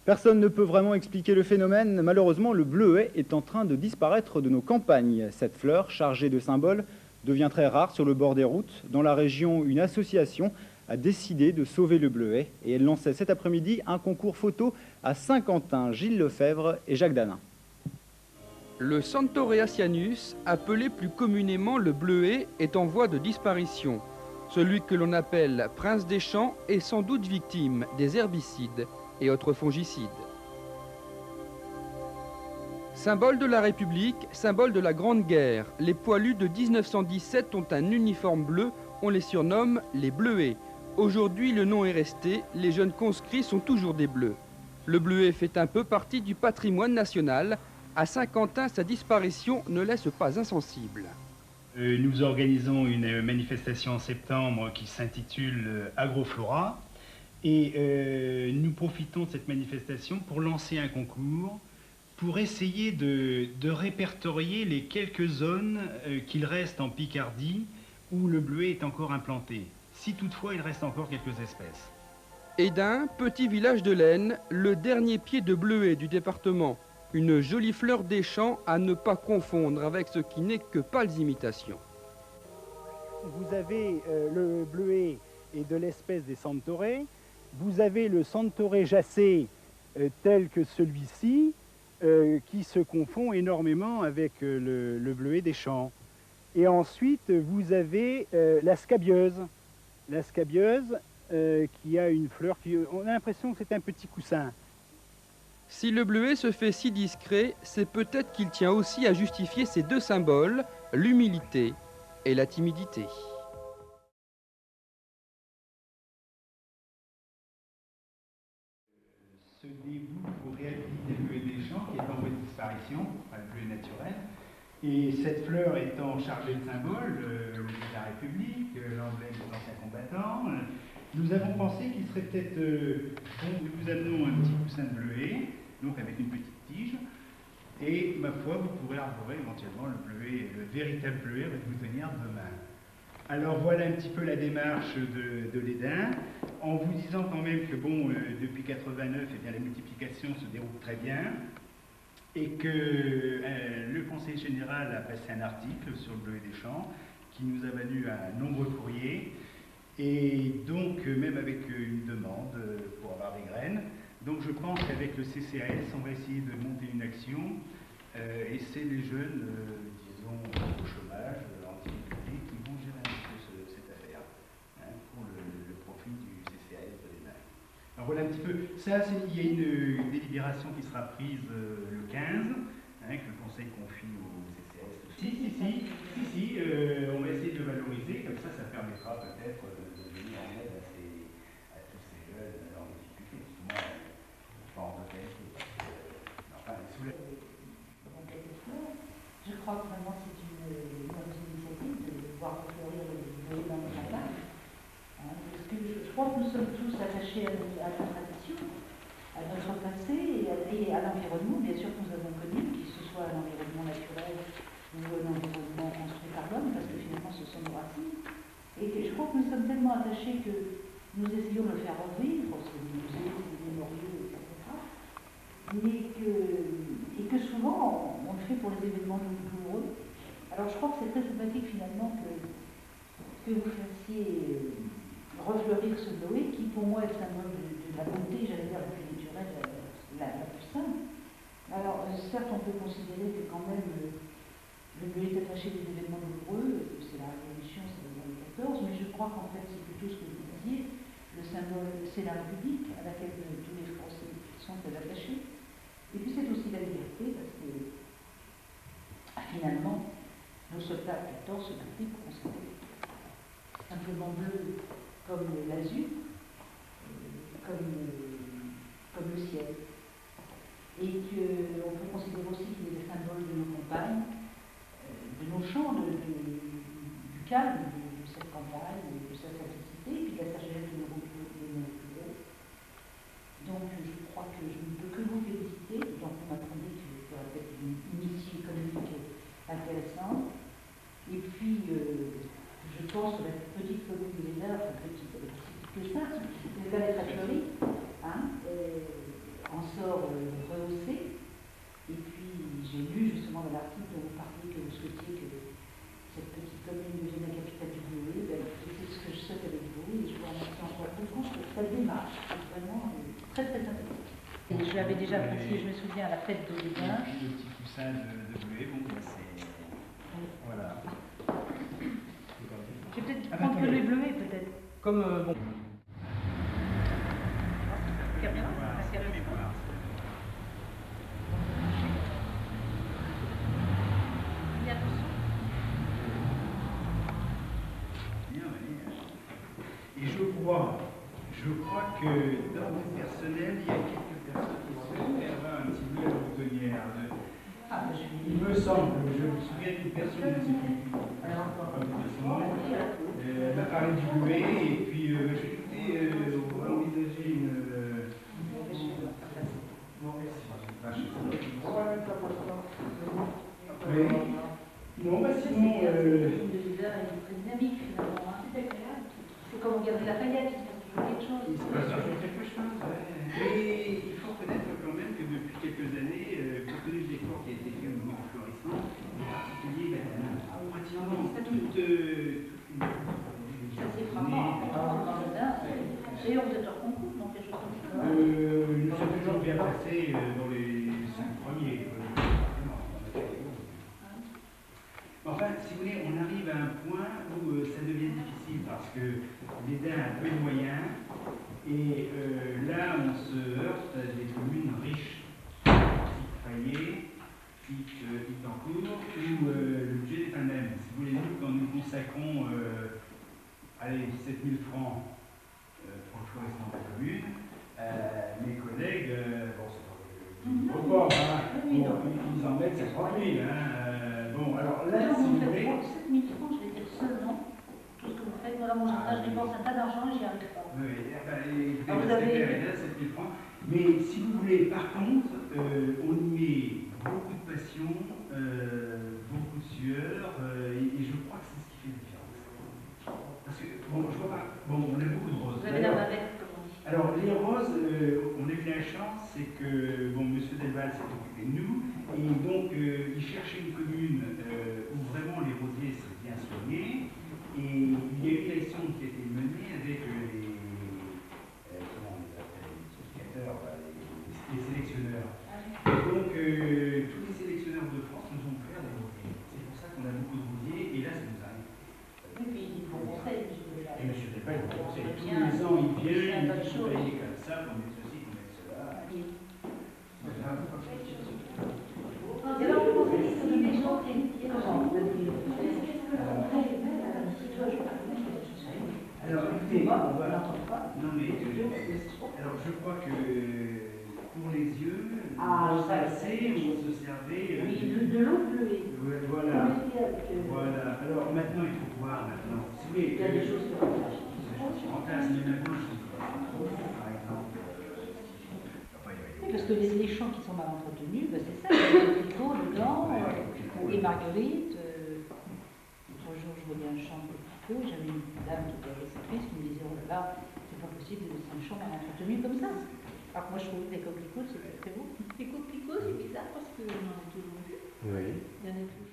Personne ne peut vraiment expliquer le phénomène. Malheureusement, le bleuet est en train de disparaître de nos campagnes. Cette fleur, chargée de symboles, devient très rare sur le bord des routes. Dans la région, une association a décidé de sauver le bleuet et elle lançait cet après-midi un concours photo à Saint-Quentin. Gilles Lefebvre et Jacques Danin. Le Centaurea-Cyanus, appelé plus communément le bleuet, est en voie de disparition. Celui que l'on appelle prince des champs est sans doute victime des herbicides et autres fongicides. Symbole de la République, symbole de la Grande Guerre, les poilus de 1917 ont un uniforme bleu, on les surnomme les bleuets. Aujourd'hui, le nom est resté, les jeunes conscrits sont toujours des bleus. Le bleuet fait un peu partie du patrimoine national. À Saint-Quentin, sa disparition ne laisse pas insensible. Nous organisons une manifestation en septembre qui s'intitule Agroflora. Et nous profitons de cette manifestation pour lancer un concours, pour essayer de répertorier les quelques zones qu'il reste en Picardie où le bleuet est encore implanté, si toutefois il reste encore quelques espèces. Édin, petit village de l'Aisne, le dernier pied de bleuet du département. Une jolie fleur des champs à ne pas confondre avec ce qui n'est que pâles imitations. Vous avez le bleuet et de l'espèce des centaurées. Vous avez le centauré jacé tel que celui-ci qui se confond énormément avec le bleuet des champs. Et ensuite, vous avez la scabieuse. La scabieuse qui a une fleur qui... On a l'impression que c'est un petit coussin. Si le bleuet se fait si discret, c'est peut-être qu'il tient aussi à justifier ces deux symboles, l'humilité et la timidité. Se dévoue pour réhabiliter le bleuet des champs qui est en voie de disparition, enfin le bleuet naturel. Et cette fleur étant chargée de symboles, le bleuet de la République, l'emblème des anciens combattants, nous avons pensé qu'il serait peut-être bon, nous vous amenons un petit coussin de bleuet, donc avec une petite tige, et ma foi, vous pourrez arborer éventuellement le bleuet, le véritable bleuet va vous tenir demain. Alors voilà un petit peu la démarche de l'Édin, en vous disant quand même que bon, depuis 89, eh bien, la multiplication se déroule très bien, et que le Conseil général a passé un article sur le bleuet des champs, qui nous a valu un nombreux courriers, et donc même avec une demande pour avoir des graines. Donc je pense qu'avec le CCAS, on va essayer de monter une action, et c'est les jeunes, disons, au chômage, en difficulté, qui vont gérer un peu cette affaire, hein, pour le profit du CCAS de l'ENA. Alors voilà un petit peu, ça, il y a une délibération qui sera prise le 15, hein, que le Conseil confie au CCAS. Si, on va essayer de le valoriser, comme ça permettra peut-être de venir en aide à tous ces jeunes en difficulté. Moi, pas en totalité, enfin, je crois que vraiment c'est une bonne initiative de voir fleurir le bleuet dans nos campagnes. Parce que je crois que nous sommes tous attachés à notre tradition, à notre passé et à l'environnement, bien sûr, que nous avons connu, qu'il se soit un environnement naturel ou un environnement construit par l'homme, parce que finalement ce sont nos racines. Et que je crois que nous sommes tellement attachés que nous essayons de le faire revivre, c'est des musées, c'est des mémoriaux, etc. Et que souvent on le fait pour les événements douloureux. Alors je crois que c'est très sympathique finalement que vous fassiez refleurir ce bleuet qui pour moi est le symbole de la beauté, j'allais dire la plus naturelle, la plus simple. Alors certes on peut considérer que quand même le bleuet est attaché des événements douloureux, c'est la Révolution, c'est le 14, mais je crois qu'en fait c'est plutôt ce que vous disiez, le symbole c'est la République à laquelle tous les Français sont attachés. Et puis c'est aussi la liberté, parce que finalement, nos soldats à 14 se battaient pour conserver simplement bleu comme l'azur, comme le ciel. Et qu'on peut considérer aussi qu'il est le symbole de nos campagnes, de nos champs, du calme, de cette campagne, de sa simplicité, et puis de la sagesse de nos pouvons. Donc je crois que je ne peux que vous féliciter, donc vous m'apprenez que vous aurez peut-être une issue économique intéressante. Et puis je pense que la petite commune de l'État, enfin petite, que ça, elle va être fleurie, hein, en sort rehaussé. Et puis j'ai lu justement dans l'article dont vous parliez que vous souhaitiez que cette petite commune devienne la capitale du Bleuet. Ben, c'est ce que je souhaite avec vous et je vous remercie encore beaucoup. Ça démarche, c'est vraiment très très intéressant. Et je l'avais déjà apprécié, je me souviens, à la fête de Lévin. Le petit coussin de Bleuet, bon, bah, c'est... Voilà. Je vais peut-être prendre que le Bleuet, peut-être. Comme bon. Caméra, parce qu'il y a le micro. Il y a le son. Bien, oui. Et je crois que dans mon personnel, il y a quelques personnes qui souhaiteraient avoir un petit peu la boutonnière. Ah, ben, je suis... Il me semble, je me souviens d'une personne, je ne sais plus qui, elle m'a parlé du Bleuet, et puis j'ai écouté, on va envisager une... Oui. Non, bah sinon... C'est très dynamique finalement. C'est comme regarder Lafayette, il se passe toujours quelque chose. Il se passe toujours quelque chose, ouais. Et il faut reconnaître quand même que depuis quelques années, compte tenu de l'effort qui a été fait au niveau du florissant, en particulier pratiquement toute une... Ça c'est frappant. Et on vous êtes hors concours, donc quelque chose comme ça. Nous sommes toujours bien passés dans les 5 premiers. Enfin, si vous voulez, on arrive à un point où ça devient difficile parce que l'État a peu de moyens et là on se heurte à des communes riches, type Fayet, type Itancourt, où le budget n'est pas le même. Si vous voulez, nous, quand nous consacrons allez, 7 000 francs pour le florissement de la commune, mes collègues, bon, c'est pas beaucoup, hein, bon, ils en mettent 50 000. Bon, alors là, si vous voulez... 7 000 francs, je vais dire seulement, tout ce que vous faites. Voilà, moi, je dépense un tas d'argent et j'y arrive pas. Oui, écoutez, vous avez... 7 000 francs. Mais si vous voulez, par contre, on y met beaucoup de passion, beaucoup de sueur, et je crois que c'est ce qui fait la différence. Parce que, bon, je vois pas... Bon, on a beaucoup de roses. Vous avez la bavette, comme on dit. Alors, les roses, on a eu la chance, c'est que, bon, M. Delval s'est occupé de nous, et donc, il cherchait une commune où vraiment les rosiers seraient bien soignés, et il y a eu une élection qui a été menée avec les, comment on les appelle, les certificateurs, les sélectionneurs. Et donc, tous les sélectionneurs de France nous ont offert des rosiers. C'est pour ça qu'on a beaucoup de rosiers, et là, ça nous arrive. Oui, puis il faut conseil, Et M. Delval, il faut conseil. Tous les ans, il vient, il dit qu'on paye comme ça, qu'on met ceci, qu'on met cela. Et alors, vous pensez que c'est des gens qui... Comment? Alors, écoutez, on va... Non, mais... alors, je crois que pour les yeux, on se servait... Oui, de l'eau bleuée. Voilà. Voilà. Alors, maintenant, il faut voir, maintenant. Si vous voulez... Il y a des choses qui en place, mais maintenant, je ne sais pas. Par exemple... Oui, parce que les champs qui sont mal entretenus, ben c'est ça, il y a des picots dedans, des marguerites. L'autre jour, je voyais un champ de picots, j'avais une dame qui était réceptrice qui me disait, oh là là, c'est pas possible de laisser un champ mal entretenu comme ça. Alors que moi, je trouve que les coquelicots, c'est très beau. Les coquelicots, c'est bizarre parce que j'en ai toujours vu. Oui. Il y en a toujours.